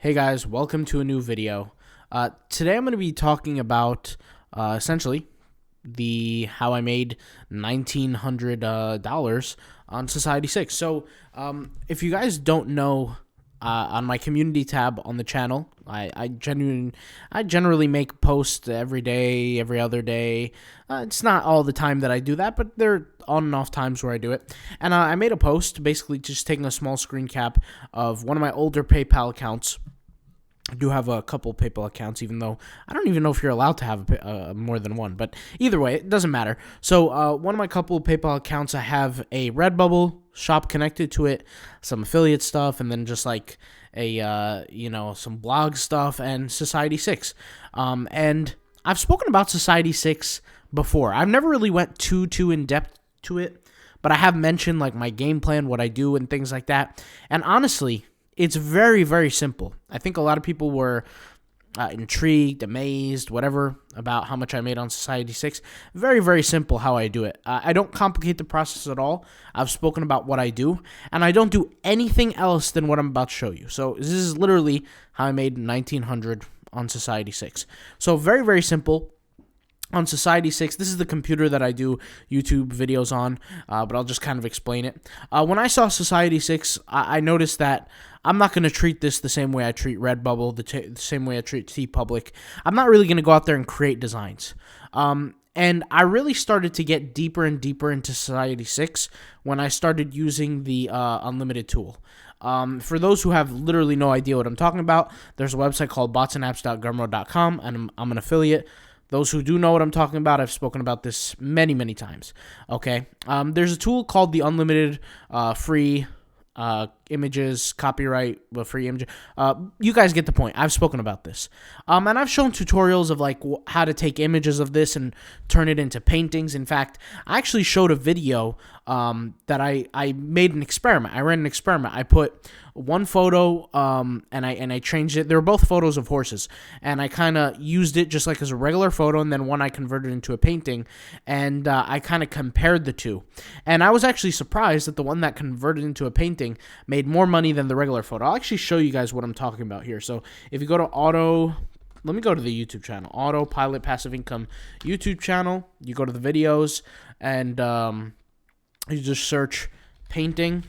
Hey guys, welcome to a new video. Today I'm going to be talking about essentially how I made $1,900 on Society6. So if you guys don't know, on my community tab on the channel, I generally make posts every day, every other day. It's not all the time that I do that, but there are on and off times where I do it. And I made a post basically just taking a small screen cap of one of my older PayPal accounts. I do have a couple PayPal accounts, even though I don't even know if you're allowed to have more than one. But either way, it doesn't matter. So one of my couple PayPal accounts, I have a Redbubble shop connected to it, some affiliate stuff, and then just like some blog stuff and Society6. And I've spoken about Society6 before. I've never really went too in depth to it, but I have mentioned like my game plan, what I do, and things like that. And honestly, it's very, very simple. I think a lot of people were intrigued, amazed, whatever, about how much I made on Society6. Very, very simple how I do it. I don't complicate the process at all. I've spoken about what I do, and I don't do anything else than what I'm about to show you. So this is literally how I made $1,900 on Society6. So very, very simple. On Society6, this is the computer that I do YouTube videos on, but I'll just kind of explain it. When I saw Society6, I noticed that I'm not going to treat this the same way I treat Redbubble, the same way I treat TeePublic. I'm not really going to go out there and create designs. And I really started to get deeper and deeper into Society6 when I started using the unlimited tool. For those who have literally no idea what I'm talking about, there's a website called botsandapps.gumroad.com, and I'm an affiliate. Those who do know what I'm talking about, I've spoken about this many, many times. Okay, there's a tool called the unlimited free images, copyright, free image. You guys get the point. I've spoken about this. And I've shown tutorials of like how to take images of this and turn it into paintings. In fact, I actually showed a video that I made an experiment. I ran an experiment. I put one photo and I changed it. They were both photos of horses, and I kind of used it just like as a regular photo, and then one I converted into a painting, and I kind of compared the two. And I was actually surprised that the one that converted into a painting made more money than the regular photo. I'll actually show you guys what I'm talking about here. So if you go to let me go to the YouTube channel, Autopilot Passive Income YouTube channel. You go to the videos, and you just search painting.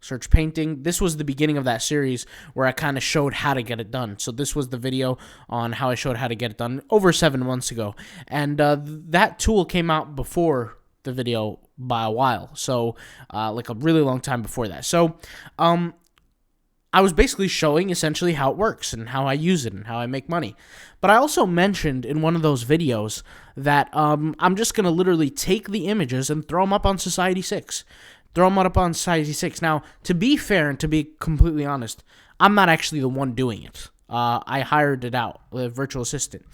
Search painting. This was the beginning of that series where I kind of showed how to get it done. So this was the video on how I showed how to get it done over 7 months ago. And that tool came out before the video by a while. So like a really long time before that. So I was basically showing essentially how it works and how I use it and how I make money. But I also mentioned in one of those videos that I'm just going to literally take the images and throw them up on Society6. Throw them up on Society6. Now, to be fair and to be completely honest, I'm not actually the one doing it. I hired it out, a virtual assistant.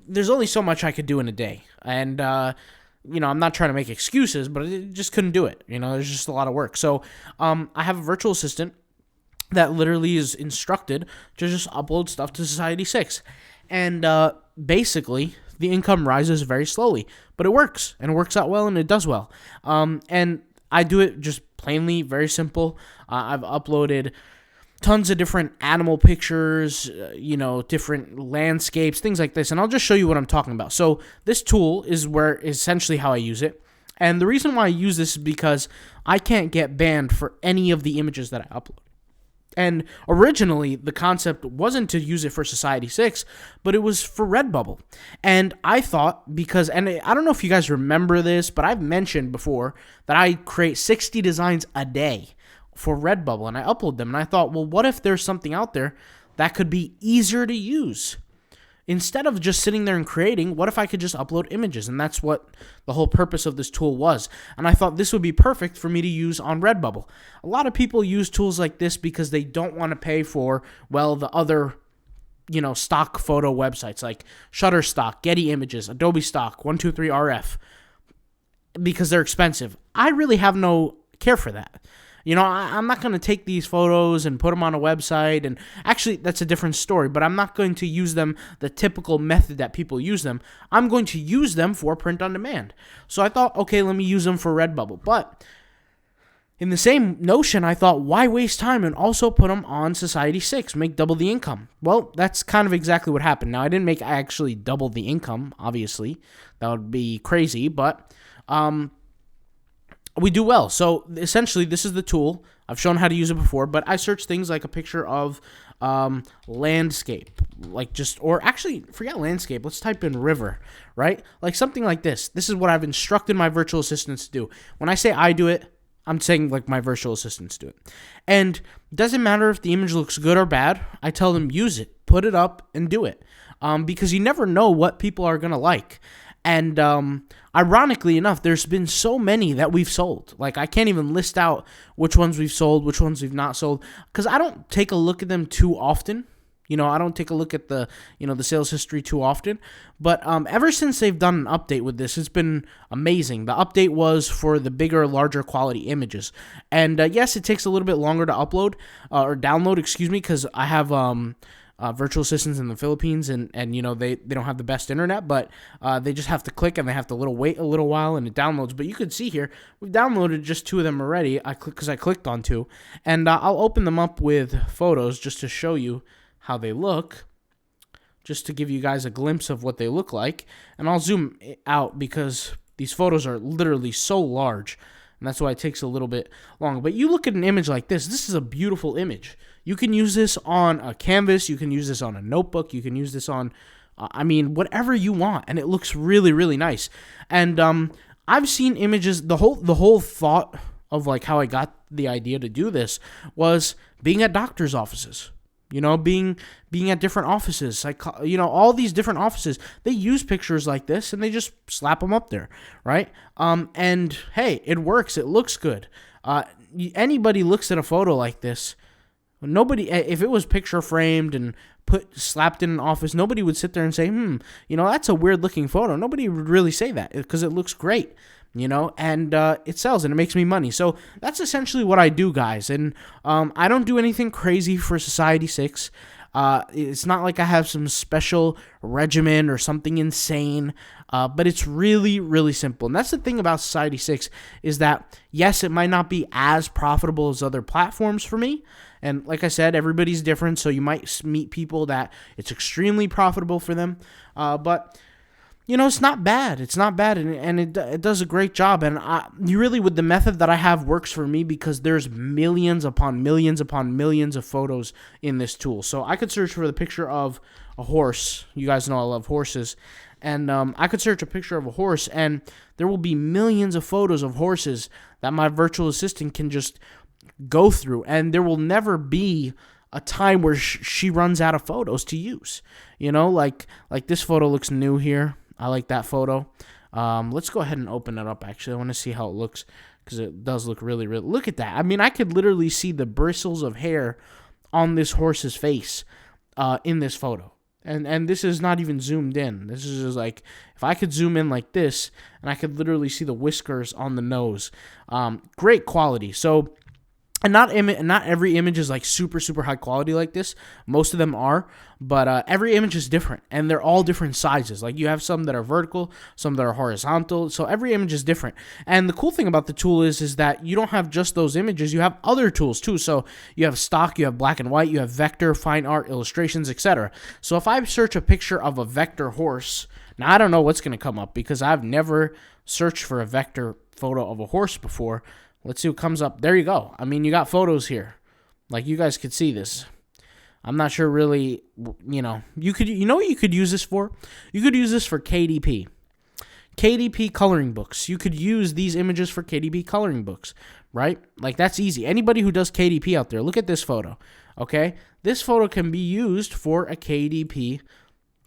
There's only so much I could do in a day. And, I'm not trying to make excuses, but I just couldn't do it. There's just a lot of work. So I have a virtual assistant that literally is instructed to just upload stuff to Society6. And basically, the income rises very slowly, but it works, and it works out well, and it does well. And I do it just plainly, very simple. I've uploaded tons of different animal pictures, different landscapes, things like this, and I'll just show you what I'm talking about. So this tool is essentially how I use it, and the reason why I use this is because I can't get banned for any of the images that I upload. And originally, the concept wasn't to use it for Society6, but it was for Redbubble. And I thought, and I don't know if you guys remember this, but I've mentioned before that I create 60 designs a day for Redbubble, and I upload them. And I thought, well, what if there's something out there that could be easier to use? Instead of just sitting there and creating, what if I could just upload images? And that's what the whole purpose of this tool was. And I thought this would be perfect for me to use on Redbubble. A lot of people use tools like this because they don't want to pay for, the other, stock photo websites like Shutterstock, Getty Images, Adobe Stock, 123RF, because they're expensive. I really have no care for that. I'm not going to take these photos and put them on a website, and actually that's a different story, but I'm not going to use them the typical method that people use them. I'm going to use them for print on demand. So I thought, okay, let me use them for Redbubble. But in the same notion, I thought, why waste time and also put them on Society6, make double the income? Well, that's kind of exactly what happened. Now, I didn't make actually double the income, obviously. That would be crazy, but we do well. So essentially, this is the tool. I've shown how to use it before, but I search things like a picture of landscape, forget landscape. Let's type in river, right? Like something like this. This is what I've instructed my virtual assistants to do. When I say I do it, I'm saying like my virtual assistants do it. And it doesn't matter if the image looks good or bad. I tell them use it, put it up, and do it. Because you never know what people are going to like. And ironically enough, there's been so many that we've sold. Like, I can't even list out which ones we've sold, which ones we've not sold, because I don't take a look at them too often. I don't take a look at the sales history too often. But ever since they've done an update with this, it's been amazing. The update was for the bigger, larger quality images. And yes, it takes a little bit longer to upload or download, because I have virtual assistants in the Philippines, and they don't have the best internet, but they just have to click and they have to wait a little while and it downloads. But you could see here, we've downloaded just 2 of them already. Because I clicked on 2, and I'll open them up with photos just to show you how they look, just to give you guys a glimpse of what they look like. And I'll zoom out because these photos are literally so large, and that's why it takes a little bit longer. But you look at an image like this. This is a beautiful image. You can use this on a canvas. You can use this on a notebook. You can use this on, whatever you want, and it looks really, really nice. And I've seen images. The whole thought of like how I got the idea to do this was being at doctors' offices. Being at different offices, all these different offices, they use pictures like this and they just slap them up there, right? And hey, it works. It looks good. Anybody looks at a photo like this, if it was picture framed and slapped in an office, nobody would sit there and say, that's a weird looking photo. Nobody would really say that because it looks great. And it sells and it makes me money. So that's essentially what I do, guys. And I don't do anything crazy for Society6. It's not like I have some special regimen or something insane, but it's really, really simple. And that's the thing about Society6 is that, yes, it might not be as profitable as other platforms for me. And like I said, everybody's different, so you might meet people that it's extremely profitable for them. But it's not bad. It's not bad, and it does a great job. And with the method that I have works for me because there's millions upon millions upon millions of photos in this tool. So I could search for the picture of a horse. You guys know I love horses. And I could search a picture of a horse, and there will be millions of photos of horses that my virtual assistant can just go through. And there will never be a time where she runs out of photos to use. Like this photo looks new here. I like that photo. Let's go ahead and open it up, actually. I want to see how it looks because it does look really, really... Look at that. I could literally see the bristles of hair on this horse's face in this photo. And this is not even zoomed in. This is just like, if I could zoom in like this, and I could literally see the whiskers on the nose. Great quality. So... And not every image is like super, super high quality like this. Most of them are, but every image is different, and they're all different sizes. Like you have some that are vertical, some that are horizontal. So every image is different. And the cool thing about the tool is that you don't have just those images. You have other tools too. So you have stock, you have black and white, you have vector, fine art, illustrations, etc. So if I search a picture of a vector horse, now I don't know what's going to come up because I've never searched for a vector photo of a horse before. Let's see what comes up. There you go. You got photos here. Like, you guys could see this. I'm not sure really, you could, what you could use this for? You could use this for KDP. KDP coloring books. You could use these images for KDP coloring books, right? Like, that's easy. Anybody who does KDP out there, look at this photo, okay? This photo can be used for a KDP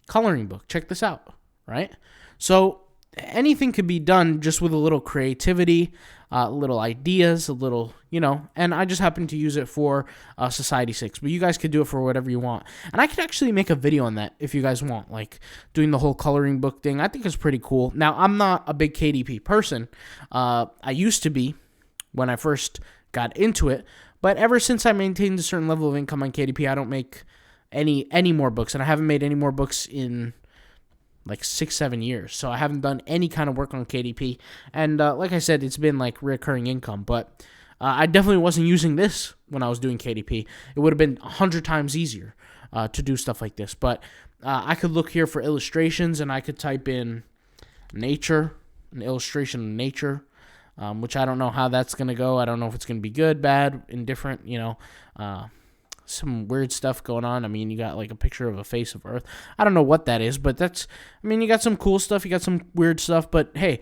coloring book. Check this out, right? So anything could be done just with a little creativity, little ideas, a little, and I just happen to use it for Society6, but you guys could do it for whatever you want. And I could actually make a video on that if you guys want, like doing the whole coloring book thing. I think it's pretty cool. Now, I'm not a big KDP person. I used to be when I first got into it, but ever since I maintained a certain level of income on KDP, I don't make any more books, and I haven't made any more books in like 6-7 years. So I haven't done any kind of work on KDP. And like I said, it's been like recurring income. But I definitely wasn't using this when I was doing KDP. It would have been 100 times easier to do stuff like this. But I could look here for illustrations, and I could type in nature, an illustration of nature, which I don't know how that's going to go. I don't know if it's going to be good, bad, indifferent, some weird stuff going on. I mean, you got like a picture of a face of Earth. I don't know what that is, but you got some cool stuff, you got some weird stuff, but hey,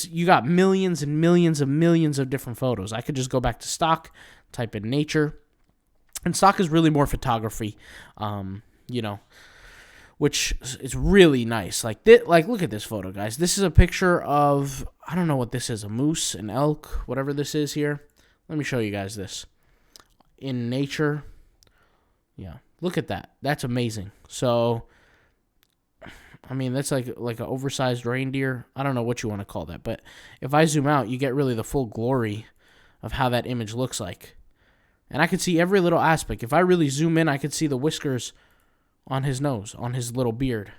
you got millions and millions of different photos. I could just go back to stock, type in nature, and stock is really more photography, which is really nice. Like look at this photo, guys. This is a picture of, I don't know what this is, a moose, an elk, whatever this is here. Let me show you guys this. In nature, yeah, look at that. That's amazing. So, I mean, that's like an oversized reindeer. I don't know what you want to call that, but if I zoom out, you get really the full glory of how that image looks like. And I could see every little aspect. If I really zoom in, I could see the whiskers on his nose, on his little beard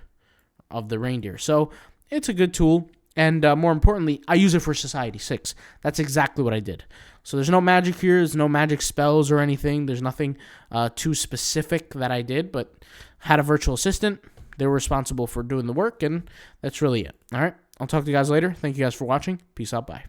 of the reindeer. So it's a good tool. And more importantly, I use it for Society6. That's exactly what I did. So there's no magic here. There's no magic spells or anything. There's nothing too specific that I did, but had a virtual assistant. They were responsible for doing the work, and that's really it. All right. I'll talk to you guys later. Thank you guys for watching. Peace out. Bye.